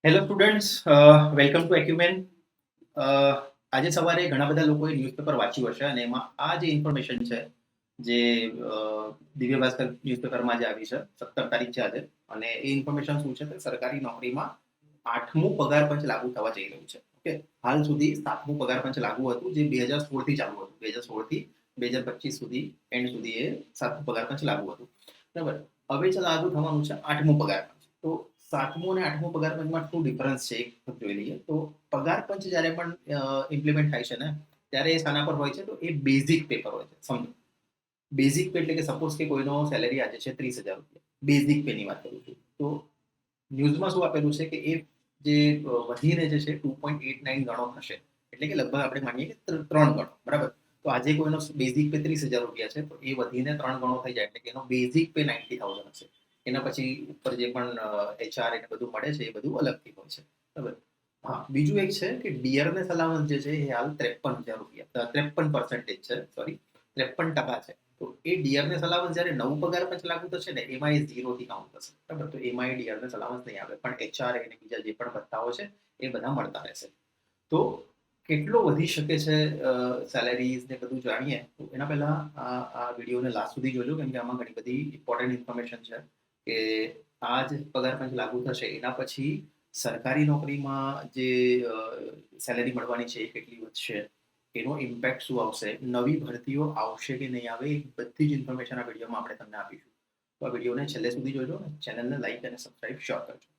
Hello students, welcome to Acumen. આજે સવારે ઘણા બધા લોકોએ ન્યૂઝપેપર વાંચ્યું હશે અને એમાં આ જે ઇન્ફોર્મેશન છે જે દિવ્ય ભાસ્કર ન્યૂઝપેપરમાં જે આવી છે 17 તારીખ છે આજે. અને એ ઇન્ફોર્મેશન શું છે કે સરકારી નોકરીમાં 8મું પગાર પંચ લાગુ થવા જઈ રહ્યું છે. ઓકે, હાલ સુધી 7મું પગાર પંચ લાગુ હતું જે 2016થી ચાલુ હતું. 2016થી 2025 સુધી એન્ડ સુધી એ 7મું પગાર પંચ લાગુ હતું. બરાબર. હવે લાગુ થવાનું છે 8મું પગાર પંચ. તો 7મું અને 8મું પગાર પંચમાં શું ડિફરન્સ છે એક જોઈ લઈએ. તો પગાર પંચ જ્યારે પણ ઇમ્પ્લિમેન્ટ થાય છે ને ત્યારે એ શાના પર હોય છે? તો એ બેઝિક પે પર હોય છે. સમજો, બેઝિક પે એટલે કે સપોઝ કે કોઈનો સેલેરી આજે છે 30,000 રૂપિયા, બેઝિક પે ની વાત કરું છું. તો ન્યૂઝમાં શું આપેલું છે કે એ જે વધીને જે છે 2.89 ગણો થશે, એટલે કે લગભગ આપણે માનીએ કે 3 ગણો. બરાબર. તો આજે કોઈનો બેઝિક પે 30,000 રૂપિયા છે તો એ વધીને 3 ગણો થઈ જાય એટલે કે એનો બેઝિક પે 90,000 હશે. એના પછી ઉપર જે પણ એચઆર એને બધું મળે છે એ બધું અલગથી હોય છે. બરાબર. હા, બીજું એક છે કે ડિયરનેસ અલાવન્સ જે છે એ હાલ 53,000 રૂપિયા 53% છે, સોરી 53% છે. તો એ ડિયરનેસ અલાવન્સ જ્યારે નવું પગાર પંચ લાગુ થશે ને એમાં એ 0 થી કાઉન્ટ થશે. બરાબર. તો એમાં એ ડિયરનેસ અલાવન્સ નહીં આવે, પણ એચઆર અને બીજા જે પણ ભથ્થાઓ છે એ બધા મળતા રહેશે. તો કેટલો વધી શકે છે સેલેરીઝ ને બધું જાણીએ તો એના પહેલા આ વિડીયોને લાસ્ટ સુધી જોજો, કેમ કે આમાં ઘણી બધી ઇમ્પોર્ટન્ટ ઇન્ફોર્મેશન છે કે આ જ પગાર પંચ લાગુ થશે એના પછી સરકારી નોકરીમાં જે સેલેરી મળવાની છે એ કેટલી વધશે, એનો ઇમ્પેક્ટ શું આવશે, નવી ભરતીઓ આવશે કે નહીં આવે, એ બધી જ ઇન્ફોર્મેશન આ વિડીયોમાં આપણે તમને આપીશું. તો આ વિડીયોને છેલ્લે સુધી જોજો, ચેનલને લાઈક અને સબસ્ક્રાઇબ શ્યોર કરજો.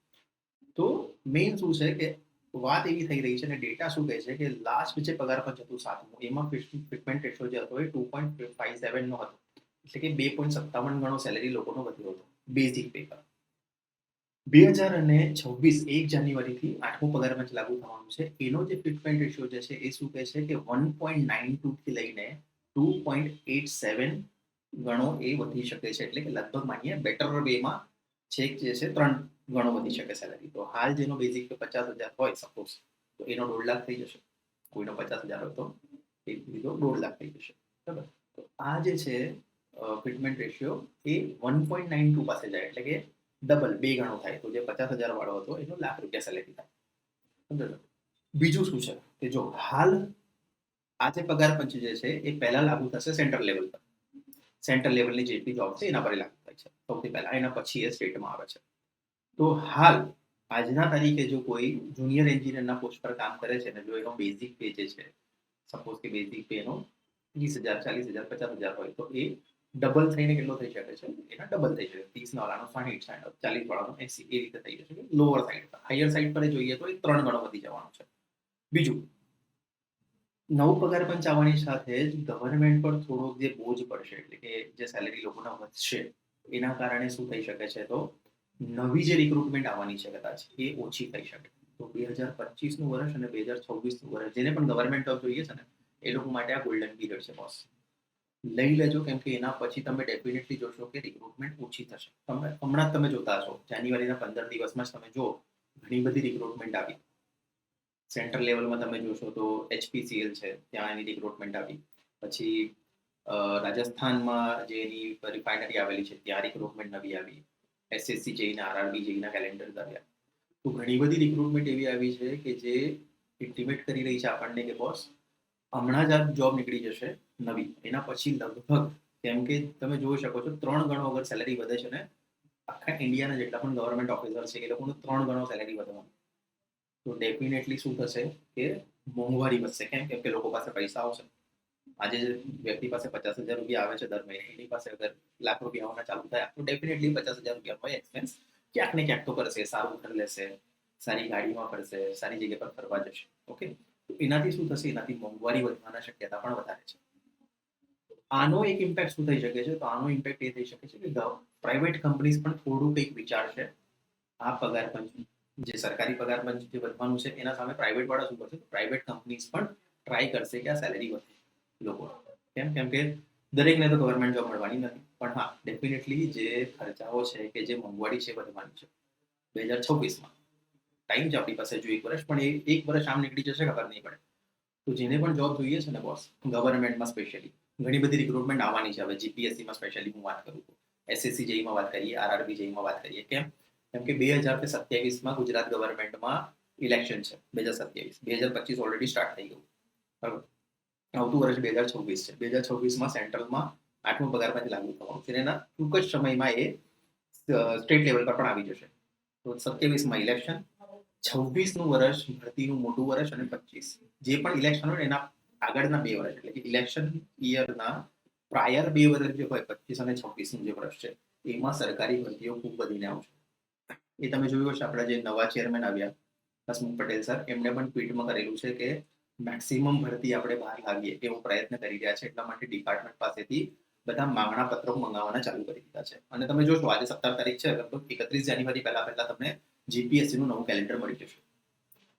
તો મેઇન શું છે કે વાત એવી થઈ રહી છે અને ડેટા શું કહે છે કે લાસ્ટ જે પગાર પંચ હતું 7મું એમાં ફિટમેન્ટ રેશિયો જે હતો એ 2.57 નો હતો, એટલે કે 2.57 ગણો સેલેરી લોકોનો વધ્યો હતો બેઝિક પે પર. 2026 જાન્યુઆરીથી 8મું પગાર પંચ લાગુ થવાનું છે. એનો જે ફિટમેન્ટ રેશિયો જે છે એ શું કહે છે કે 1.92 થી લઈને 2.87 ગણો એ વધી શકે છે. એટલે કે લગભગ માનીએ બેટર વેમાં છેક જે છે 3 ગણો વધી શકે સેલેરી. તો હાલ જેનો બેઝિક પે 50,000 હોય સપોઝ, તો એનો 1.5 લાખ થઈ જશે. કોઈનો 50,000 હોય તો એ બીજો 1.5 લાખ થઈ જશે. બરાબર. તો આ જે છે ફિટમેન્ટ રેશિયો એ 1.92 પાસે જાય એટલે કે ડબલ 2 ગણો થાય. તો જે 50,000 વાળો હતો એનો લાખ રૂપિયા સેલેરી થાય. સમજો. બીજું શું છે કે જો હાલ આ જે પગાર પંચ જે છે એ પહેલા લાગુ થશે સેન્ટ્રલ લેવલ પર. સેન્ટ્રલ લેવલની જેટલી જોબ છે એના પર લાગુ થાય છે સૌથી પહેલા, એના પછી એ સ્ટેટમાં આવે છે. તો હાલ આજના તારીખે જો કોઈ જુનિયર એન્જિનિયરના પોસ્ટ પર કામ કરે છે ને જો એનો બેઝિક પે જે છે સપોઝ કે બેઝિક પે એનો 30,000 40,000 50,000 હોય તો એ ડબલ થઈને કેટલો થઈ શકે છે? એના ડબલ થઈ શકે. 30 વાળાનો 60, 40 વાળાનો 80, એ રીતે થઈ જશે. લોઅર સાઈડ પર, હાયર સાઈડ પર જોઈએ તો એ 3 ગણો વધી જવાનો છે. બીજું, નવું પગાર પંચ આવવાની સાથે જ ગવર્મેન્ટ પર થોડોક જે બોજ પડશે, એટલે કે જે સેલેરી લોકોના વધશે એના કારણે શું થઈ શકે છે તો નવી જે રિક્રુટમેન્ટ આવવાની છે કદાચ એ ઓછી થઈ શકે. તો 2025નું વર્ષ અને 2026નું વર્ષ જેને પણ ગવર્મેન્ટ જોબ જોઈએ છે ને એ લોકો માટે આ ગોલ્ડન પીરિયડ છે બોસ. લઈ લેજો, કેમ કે એના પછી તમે ડેફિનેટલી જોશો કે રિક્રુટમેન્ટ ઓછી થશે. તમે હમણાં જ તમે જોતા હશો જાન્યુઆરીના 15 દિવસમાં જ તમે જો ઘણી બધી રિક્રુટમેન્ટ આવી. સેન્ટ્રલ લેવલમાં તમે જોશો તો એચપીસીએલ છે, ત્યાં એની રિક્રુટમેન્ટ આવી. પછી રાજસ્થાનમાં જે એની રિફાઇનરી આવેલી છે ત્યાં રિક્રુટમેન્ટ નવી આવી. એસએસસી જેઈના આરઆરબી જેઈના કેલેન્ડર આવ્યા. તો ઘણી બધી રિક્રુટમેન્ટ એવી આવી છે કે જે ઇન્ટિમેટ કરી રહી છે આપણને કે બોસ હમણાં જ આ જોબ નીકળી જશે નવી. એના પછી લગભગ, કેમ કે તમે જોઈ શકો છો 3 ગણો અગર સેલેરી વધે છે ને આખા ઇન્ડિયાના જેટલા પણ ગવર્મેન્ટ ઓફિસર છે એ લોકોનું 3 ગણો સેલેરી વધવાનું. તો ડેફિનેટલી શું થશે કે મોંઘવારી વધશે. કેમ કે લોકો પાસે પૈસા આવશે. આજે જે વ્યક્તિ પાસે 50,000 રૂપિયા આવે છે દર મહિને, એની પાસે અગર લાખ રૂપિયા આવવાના ચાલુ થયા તો ડેફિનેટલી 50,000 રૂપિયા હોય એક્સપેન્સ ક્યાંક ને ક્યાંક તો કરશે. સારું ઘર લેશે, સારી ગાડીમાં ફરશે, સારી જગ્યા પર ફરવા જશે. ઓકે, તો એનાથી શું થશે? એનાથી મોંઘવારી વધવાના શક્યતા પણ વધારે છે. આનો એક ઇમ્પેક્ટ શું થઈ શકે છે? તો આનો ઇમ્પેક્ટ એ થઈ શકે છે કે પ્રાઇવેટ કંપનીઝ પણ થોડું કંઈક વિચારશે આ પગાર પંચ, જે સરકારી પગાર પંચ જે વધવાનું છે એના સામે પ્રાઇવેટ વાળા શું કરશે? પ્રાઇવેટ કંપનીઝ પણ ટ્રાય કરશે કે આ સેલેરી વધે લોકો. કેમ કે દરેકને તો ગવર્મેન્ટ જોબ મળવાની નથી, પણ હા ડેફિનેટલી જે ખર્ચાઓ છે કે જે મોંઘવારી છે વધવાની છે. 2026માં ટાઈમ છે આપણી પાસે, જો એક વર્ષ, પણ એક વર્ષ આમ નીકળી જશે ખબર નહીં પડે. તો જેને પણ જોબ જોઈએ છે ને બોસ, ગવર્મેન્ટમાં સ્પેશિયલી ઘણી બધી રિક્રુટમેન્ટ આવવાની છે. હવે જીપીએસસીમાં સ્પેશિયલી હું વાત કરું તો એસએસસી જેઈમાં વાત કરીએ, આરઆરબી જેઈમાં વાત કરીએ, કેમ? કેમ કે 2027માં ગુજરાત ગવર્મેન્ટમાં ઇલેક્શન છે. 2027 2025 ઓલરેડી સ્ટાર્ટ થઈ ગયું. બરાબર. આવતું વર્ષ 2026 છે. 2026માં સેન્ટ્રલમાં 8મો પગાર પંચ લાગુ થવાનું છે. એના ટૂંક જ સમયમાં એ સ્ટેટ લેવલ પર પણ આવી જશે. તો 27માં ઇલેક્શન, 26નું વર્ષ ભરતીનું મોટું વર્ષ અને 25 જે પણ ઇલેક્શન હોય એના આગળના 2 વર્ષ એટલે કે ઇલેક્શન યરના પ્રાયર 2 વર્ષ જે હોય 25 અને 26નું જે વર્ષ છે એમાં સરકારી ભરતીઓ ખૂબ વધીને આવશે. એ તમે જોયું હશે આપણા જે નવા ચેરમેન આવ્યા હસમુખ પટેલ સર એમણે પણ ટ્વીટમાં કરેલું છે કે મેક્સિમમ ભરતી આપણે બહાર લાવીએ એવો પ્રયત્ન કરી રહ્યા છે. એટલા માટે ડિપાર્ટમેન્ટ પાસેથી બધા માંગણા પત્રો મંગાવવાના ચાલુ કરી દીધા છે. અને તમે જોશો આજે 17 તારીખ છે, લગભગ 31 જાન્યુઆરી પહેલા તમને જીપીએસસીનું નવું કેલેન્ડર મળી જશે.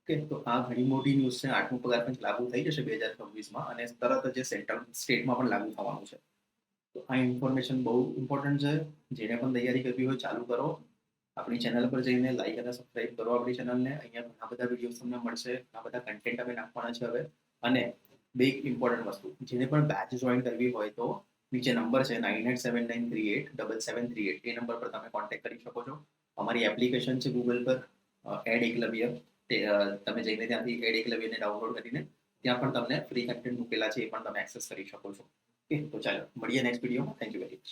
ઓકે, તો આ ઘણી મોટી ન્યૂઝ છે. 8મું પગાર પંચ લાગુ થઈ જશે 2026માં અને તરત જ સેન્ટ્રલ સ્ટેટમાં પણ લાગુ થવાનું છે. તો આ ઇન્ફોર્મેશન બહુ ઇમ્પોર્ટન્ટ છે. જેને પણ તૈયારી કરવી હોય ચાલુ કરો. આપણી ચેનલ પર જઈને લાઈક અને સબસ્ક્રાઇબ કરો આપણી ચેનલને. અહીંયા ઘણા બધા વિડીયો તમને મળશે, ઘણા બધા કન્ટેન્ટ અમે નાખવાના છે હવે. અને બે ઇમ્પોર્ટન્ટ વસ્તુ, જેને પણ બેચ જોઈન કરવી હોય તો નીચે નંબર છે 9879387738 એ નંબર પર તમે કોન્ટેક્ટ કરી શકો છો. અમારી એપ્લિકેશન છે ગૂગલ પર એડ એકલવ્ય, તમે જઈને ત્યાંથી એડ એકલવ્યને ડાઉનલોડ કરીને ત્યાં પણ તમને ફ્રી કન્ટેન્ટ મૂકેલા છે એ પણ તમે એક્સેસ કરી શકો છો. ઓકે, તો ચાલો મળીએ નેક્સ્ટ વિડીયોમાં. Thank you very much.